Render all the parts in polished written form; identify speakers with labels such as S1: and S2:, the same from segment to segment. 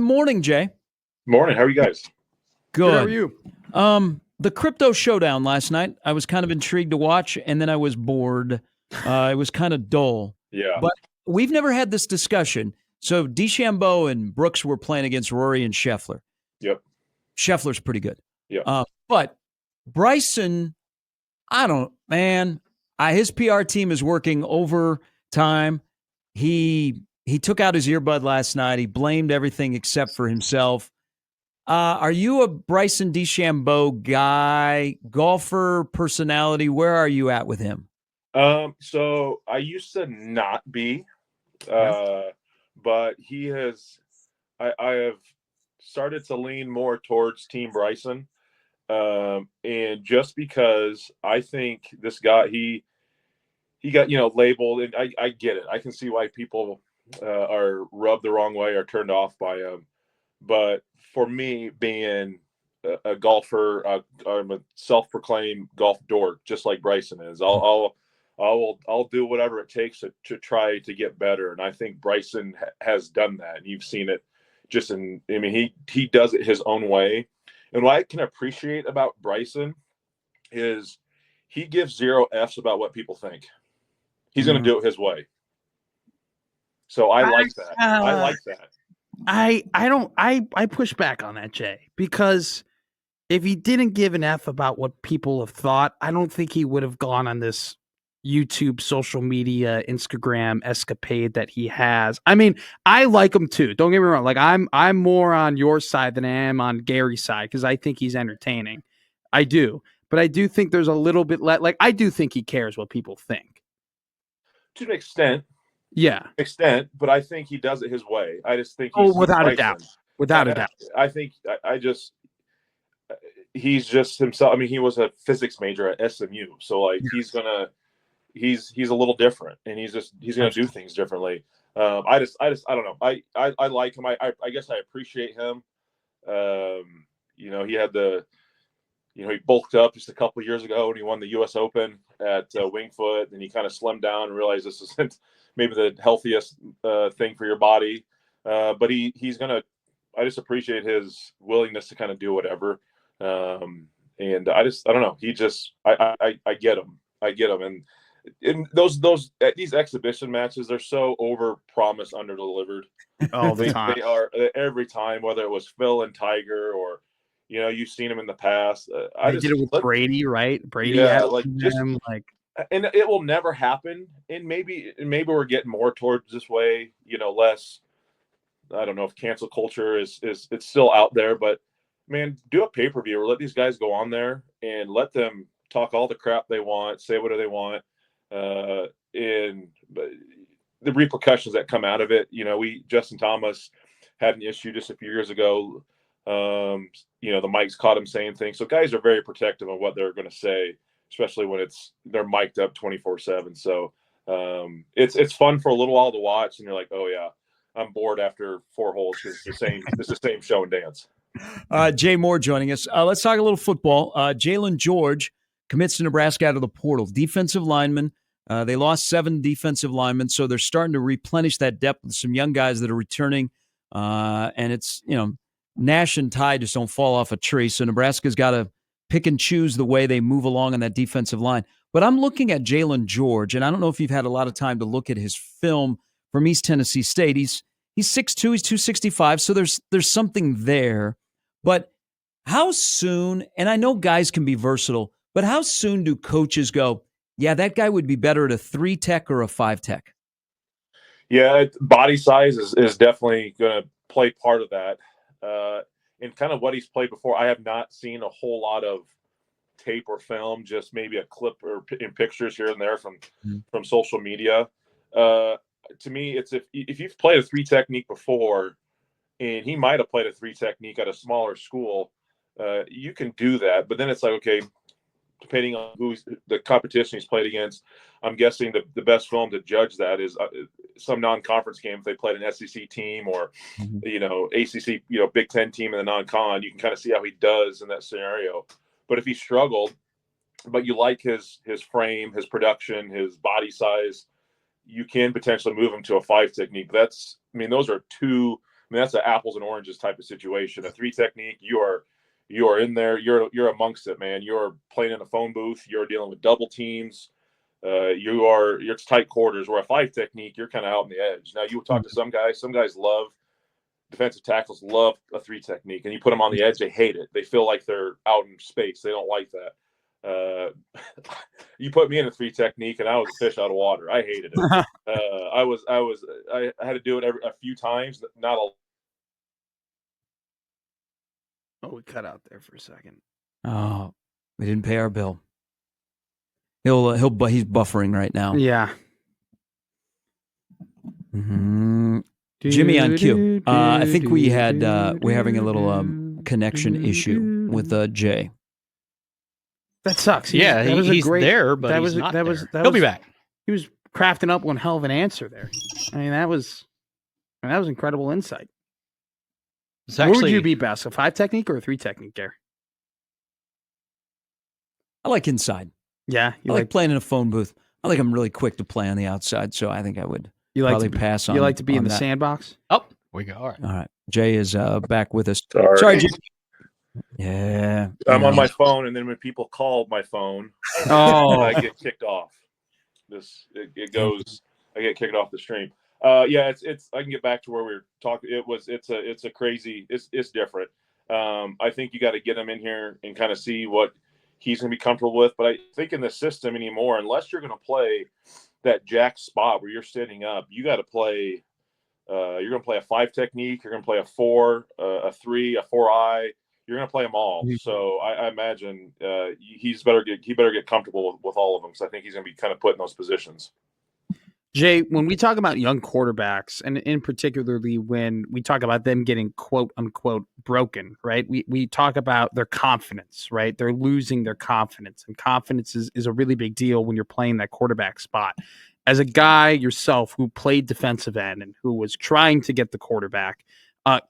S1: Morning, Jay.
S2: Morning. How are you guys?
S3: Good, how are
S1: Good.
S3: you?
S1: The crypto showdown last night, I was kind of intrigued to watch, and then I was bored. It was kind of dull.
S2: Yeah.
S1: But we've never had this discussion. So DeChambeau and Brooks were playing against Rory and Scheffler.
S2: Yep.
S1: Scheffler's pretty good.
S2: Yep.
S1: But Bryson, I don't, man. His PR team is working overtime. He took out his earbud last night. He blamed everything except for himself. Are you a Bryson DeChambeau guy, golfer, personality? Where are you at with him?
S2: So I used to not be, but he has. I have started to lean more towards Team Bryson, and just because I think this guy he got labeled, and I get it. I can see why people are rubbed the wrong way or turned off by him, but for me, being a golfer, I'm a self-proclaimed golf dork, just like Bryson is. I'll do whatever it takes to try to get better, and I think Bryson has done that. And you've seen it, just in. I mean, he does it his own way, and what I can appreciate about Bryson is he gives zero f's about what people think. He's going to do it his way. So I like that. I like that.
S3: I push back on that, Jay, because if he didn't give an F about what people have thought, I don't think he would have gone on this YouTube, social media, Instagram escapade that he has. I mean, I like him too. Don't get me wrong. Like I'm more on your side than I am on Gary's side because I think he's entertaining. I do. But I do think there's a little bit like I do think he cares what people think.
S2: To an extent.
S3: Yeah.
S2: But I think he does it his way. I just think
S3: without a doubt. Without a doubt.
S2: I think he's just himself. I mean, he was a physics major at SMU, so like he's a little different, and he's gonna do things differently. I don't know. I like him. I guess I appreciate him. He had he bulked up just a couple of years ago when he won the U.S. Open at Winged Foot, and he kind of slimmed down and realized this isn't maybe the healthiest thing for your body. But he's gonna. I just appreciate his willingness to kind of do whatever. And I don't know. I get him. I get him. And in these exhibition matches, they're so over promised, under delivered
S3: all the time.
S2: They are every time, whether it was Phil and Tiger or you've seen him in the past.
S3: I did it with Brady, right? Brady,
S2: yeah,
S3: and
S2: it will never happen. And maybe we're getting more towards this way. Less. I don't know if cancel culture is it's still out there, but man, do a pay-per-view or let these guys go on there and let them talk all the crap they want, say whatever they want, and the repercussions that come out of it. Justin Thomas had an issue just a few years ago. The mics caught him saying things. So guys are very protective of what they're going to say, especially when they're mic'd up 24/7. So it's fun for a little while to watch, and you're like, oh yeah, I'm bored after 4 holes because it's the same show and dance.
S1: Jay Moore joining us. Let's talk a little football. Jalen George commits to Nebraska out of the portal. Defensive lineman. They lost 7 defensive linemen, so they're starting to replenish that depth with some young guys that are returning. And it's, Nash and Ty just don't fall off a tree. So Nebraska's got to pick and choose the way they move along on that defensive line. But I'm looking at Jalen George, and I don't know if you've had a lot of time to look at his film from East Tennessee State. He's 6'2", he's 265, so there's something there. But how soon, and I know guys can be versatile, but how soon do coaches go, yeah, that guy would be better at a 3 tech or a 5 tech?
S2: Yeah, body size is definitely going to play part of that. And kind of what he's played before, I have not seen a whole lot of tape or film, just maybe a clip or in pictures here and there from social media. To me, it's if you've played a 3 technique before, and he might have played a 3 technique at a smaller school, you can do that. But then it's like, okay, depending on who's the competition he's played against, I'm guessing the best film to judge that is some non-conference game. If they played an SEC team or, ACC, Big Ten team in the non-con, you can kind of see how he does in that scenario. But if he struggled, but you like his frame, his production, his body size, you can potentially move him to a 5 technique. Those are 2 mean, that's an apples and oranges type of situation. A 3 technique, you are in there. You're amongst it, man. You're playing in a phone booth. You're dealing with double teams. It's tight quarters. Where a 5 technique, you're kind of out on the edge. Now you talk to some guys. Some guys love defensive tackles, love a 3 technique, and you put them on the edge. They hate it. They feel like they're out in space. They don't like that. You put me in a 3 technique, and I was a fish out of water. I hated it. I had to do it a few times. Not a.
S3: Oh, we cut out there for a second.
S1: Oh, we didn't pay our bill. He's buffering right now.
S3: Yeah.
S1: Mm-hmm. Jimmy on cue. I think we're having a little connection issue with Jay.
S3: That sucks.
S4: He's there, but he's not there. He'll be back.
S3: He was crafting up one hell of an answer there. I mean, that was incredible insight. What would you be best, a 5 technique or a 3 technique, Gary?
S1: I like inside.
S3: Yeah,
S1: I like playing in a phone booth. I think I'm really quick to play on the outside, so I think I would pass on.
S3: You like to be in the
S1: that.
S3: Sandbox?
S4: Oh, we go. All
S1: right. Jay is back with us.
S2: Sorry,
S1: Jay. Yeah.
S2: I'm on my phone, and then when people call my phone, I get kicked off. It goes. I get kicked off the stream. It's. I can get back to where we were talking. It's a crazy. It's different. I think you got to get him in here and kind of see what he's going to be comfortable with. But I think in the system anymore, unless you're going to play that jack spot where you're sitting up, you got to play. You're going to play a 5 technique. You're going to play a 4, a 3, a 4-eye. You're going to play them all. So I imagine he better get comfortable with all of them. So I think he's going to be kind of put in those positions.
S3: Jay, when we talk about young quarterbacks, and in particularly when we talk about them getting quote unquote broken, right? We talk about their confidence, right? They're losing their confidence, and confidence is a really big deal when you're playing that quarterback spot. As a guy yourself who played defensive end and who was trying to get the quarterback,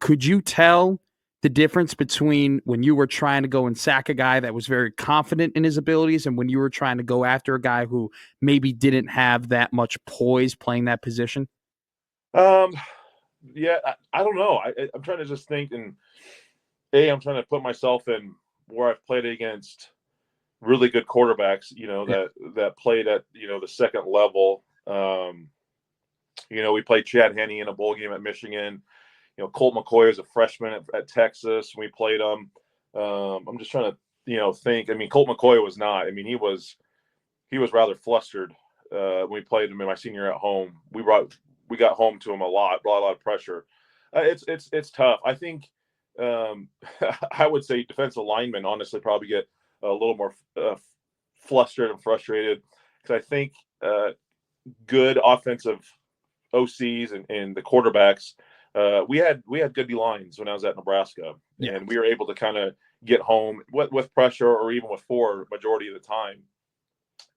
S3: could you tell the difference between when you were trying to go and sack a guy that was very confident in his abilities and when you were trying to go after a guy who maybe didn't have that much poise playing that position?
S2: Yeah, I don't know. I'm trying to just think, and I'm trying to put myself in where I've played against really good quarterbacks, that played at, the second level. We played Chad Henne in a bowl game at Michigan. Colt McCoy was a freshman at Texas. We played him. I'm just trying to, think. I mean, Colt McCoy was not. I mean, he was rather flustered when we played him in my senior year at home. We got home to him a lot, brought a lot of pressure. It's tough. I think I would say defensive linemen honestly probably get a little more flustered and frustrated because I think good offensive OCs and the quarterbacks. We had good D lines when I was at Nebraska, and we were able to kind of get home with pressure or even with 4 majority of the time.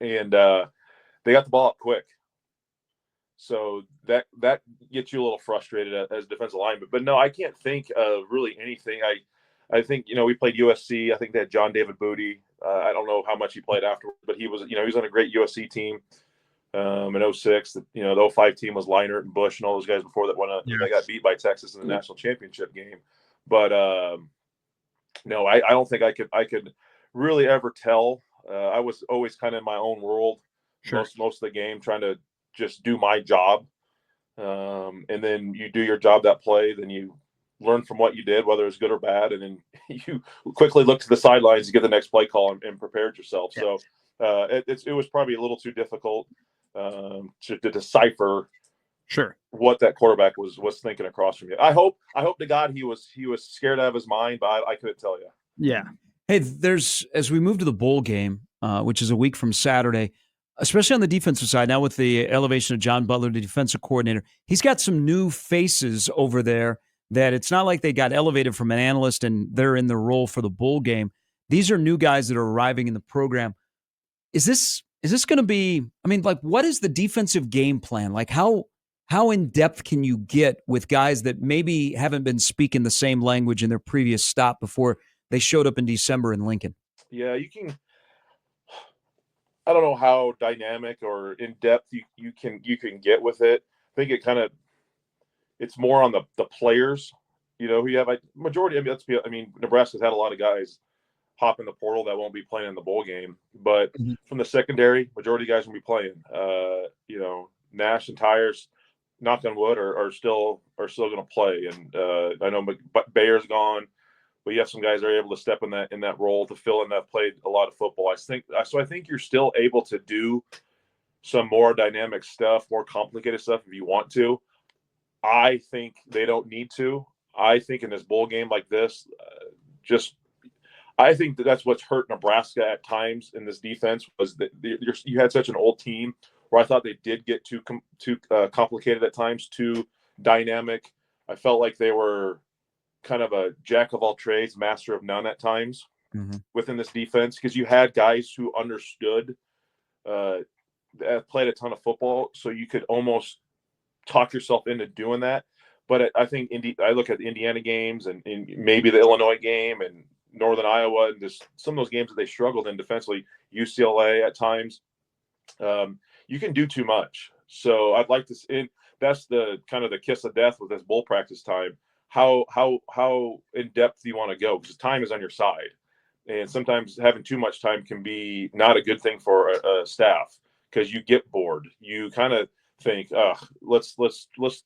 S2: And they got the ball up quick. So that gets you a little frustrated as a defensive lineman. But no, I can't think of really anything. I think, we played USC. I think they had John David Booty. I don't know how much he played afterwards, but he was on a great USC team. In 06, the 05 team was Leinart and Bush and all those guys before that went. They got beat by Texas in the national championship game. But no, I don't think I could really ever tell. I was always kind of in my own world most of the game, trying to just do my job. And then you do your job that play, then you learn from what you did, whether it's good or bad, and then you quickly look to the sidelines to get the next play call and prepared yourself. Yeah. So it was probably a little too difficult to decipher what that quarterback was thinking across from you. I hope to God he was scared out of his mind, but I couldn't tell you.
S1: Yeah. Hey, as we move to the bowl game, which is a week from Saturday, especially on the defensive side, now with the elevation of John Butler, the defensive coordinator, he's got some new faces over there that it's not like they got elevated from an analyst and they're in the role for the bowl game. These are new guys that are arriving in the program. Is this going to be, what is the defensive game plan? Like how in depth can you get with guys that maybe haven't been speaking the same language in their previous stop before they showed up in December in Lincoln?
S2: Yeah, you can. I don't know how dynamic or in depth you can get with it. I think it's more on the players, who you have. Majority. Nebraska's had a lot of guys hop in the portal that won't be playing in the bowl game, but from the secondary, majority of guys will be playing. Nash and Tyers, knock on wood, are still going to play. And I know Bayer's gone, but you have some guys that are able to step in that role to fill in that played a lot of football. I think you're still able to do some more dynamic stuff, more complicated stuff if you want to. I think they don't need to. I think in this bowl game like this, I think that's what's hurt Nebraska at times in this defense was that you had such an old team where I thought they did get too complicated at times, too dynamic. I felt like they were kind of a jack of all trades, master of none at times within this defense, because you had guys who understood, played a ton of football, so you could almost talk yourself into doing that. But I think I look at the Indiana games and maybe the Illinois game and Northern Iowa and just some of those games that they struggled in defensively, UCLA at times. You can do too much. So I'd like to, and that's the kind of the kiss of death with this bowl practice time. How in depth do you want to go? Because time is on your side, and sometimes having too much time can be not a good thing for a staff because you get bored. You kind of think, let's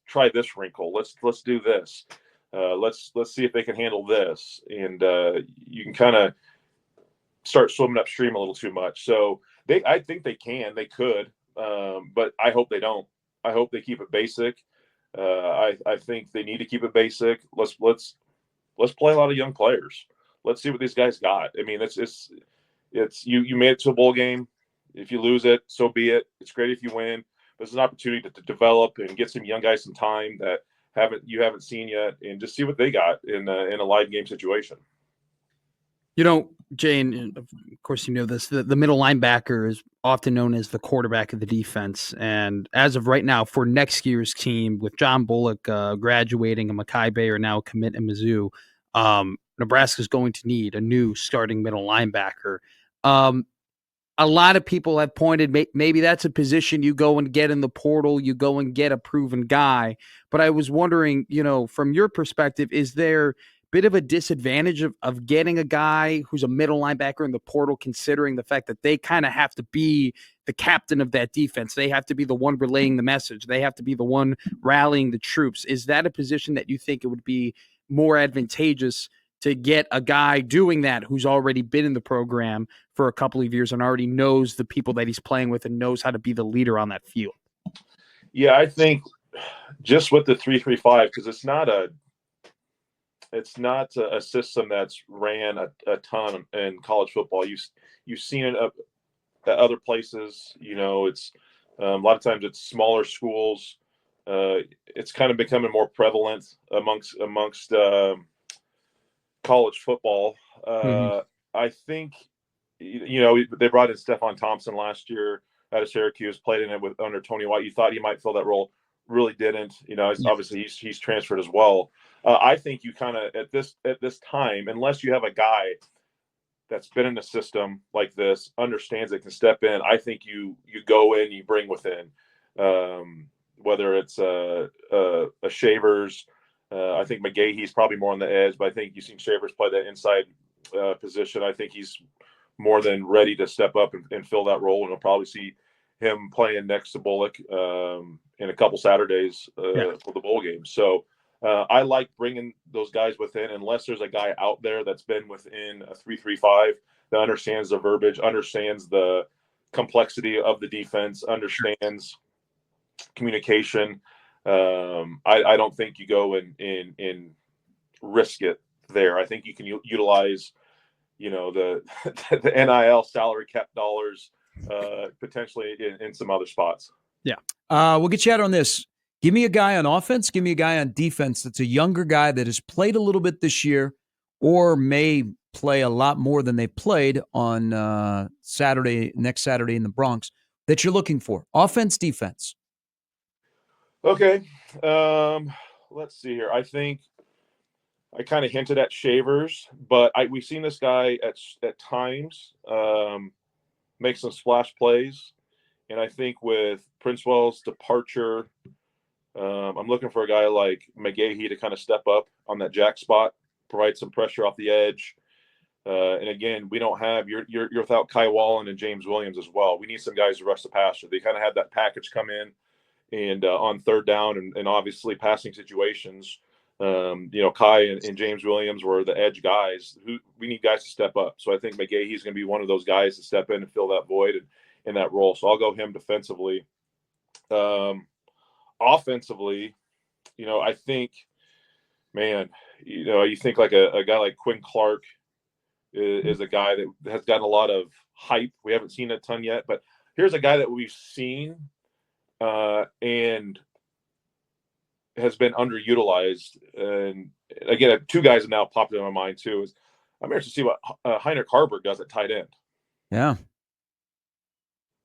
S2: try this wrinkle. Let's do this. Let's see if they can handle this, and you can kind of start swimming upstream a little too much. So I think they could, but I hope they don't. I hope they keep it basic. I think they need to keep it basic. Let's play a lot of young players. Let's see what these guys got. I mean, it's you made it to a bowl game. If you lose it, so be it. It's great if you win. But it's an opportunity to develop and get some young guys some time that you haven't seen yet, and just see what they got in a live game situation.
S3: Jay, and of course you know this, the middle linebacker is often known as the quarterback of the defense. And as of right now, for next year's team, with John Bullock graduating and Mekhi Bayer now commit in Mizzou, Nebraska's going to need a new starting middle linebacker. A lot of people have pointed maybe that's a position you go and get in the portal, you go and get a proven guy. But I was wondering, from your perspective, is there bit of a disadvantage of getting a guy who's a middle linebacker in the portal, considering the fact that they kind of have to be the captain of that defense? They have to be the one relaying the message. They have to be the one rallying the troops. Is that a position that you think it would be more advantageous to get a guy doing that who's already been in the program for a couple of years and already knows the people that he's playing with and knows how to be the leader on that field?
S2: Yeah, I think just with the 3-3-5, because it's not a system that's ran a ton in college football. You've seen it at other places. It's a lot of times it's smaller schools. It's kind of becoming more prevalent amongst college football. I think they brought in Stephon Thompson last year out of Syracuse, played in it under Tony White. You thought he might fill that role, really didn't. Obviously he's transferred as well. I think you kind of at this time, unless you have a guy that's been in a system like this, understands it, can step in, I think you go in, you bring within, whether it's a Shavers. I think McGahee's probably more on the edge, but I think you've seen Shavers play that inside position. I think he's more than ready to step up and fill that role, and we'll probably see him playing next to Bullock in a couple Saturdays for the bowl game. So I like bringing those guys within, unless there's a guy out there that's been within a 3-3-5 that understands the verbiage, understands the complexity of the defense, understands communication. I don't think you go and risk it there. I think you can utilize, the NIL salary cap dollars potentially in some other spots.
S1: Yeah. We'll get you out on this. Give me a guy on offense. Give me a guy on defense that's a younger guy that has played a little bit this year or may play a lot more than they played on next Saturday in the Bronx that you're looking for. Offense, defense.
S2: Okay. Let's see here. I think I kind of hinted at Shavers, but we've seen this guy at times make some splash plays. And I think with Princewell's departure, I'm looking for a guy like McGahee to kind of step up on that jack spot, provide some pressure off the edge. And again, we don't have you're without Kai Wallen and James Williams as well. We need some guys to rush the passer. They kind of had that package come in and on third down and obviously passing situations. Kai and James Williams were the edge guys who we need guys to step up. So I think McGahee is going to be one of those guys to step in and fill that void in that role. So I'll go him defensively. Offensively, I think, man, you think like a guy like Quinn Clark is a guy that has gotten a lot of hype. We haven't seen a ton yet, but here's a guy that we've seen and has been underutilized. And again, two guys have now popped in my mind too. Is I'm interested to see what Heinrich Harburg does at tight end.
S1: Yeah.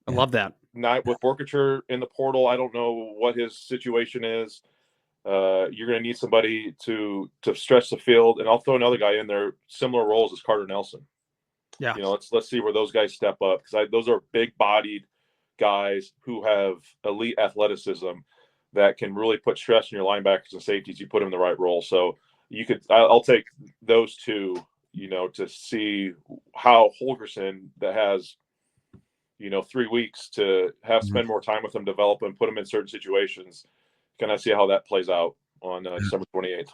S3: I love that.
S2: Not with Borkature in the portal. I don't know what his situation is. You're going to need somebody to stretch the field, and I'll throw another guy in there, similar roles as Carter Nelson.
S3: Yeah,
S2: let's see where those guys step up, because those are big-bodied guys who have elite athleticism that can really put stress on your linebackers and safeties. You put them in the right role, so I'll take those two. To see how Holgerson that has 3 weeks to spend more time with them, develop and put them in certain situations. Can I see how that plays out on December 28th?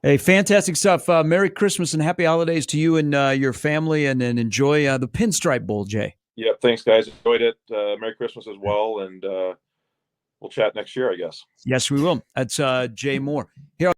S1: Hey, fantastic stuff. Merry Christmas and happy holidays to you and your family, and enjoy the Pinstripe Bowl, Jay.
S2: Yep, thanks, guys. Enjoyed it. Merry Christmas as well, and we'll chat next year, I guess.
S1: Yes, we will. That's Jay Moore. Here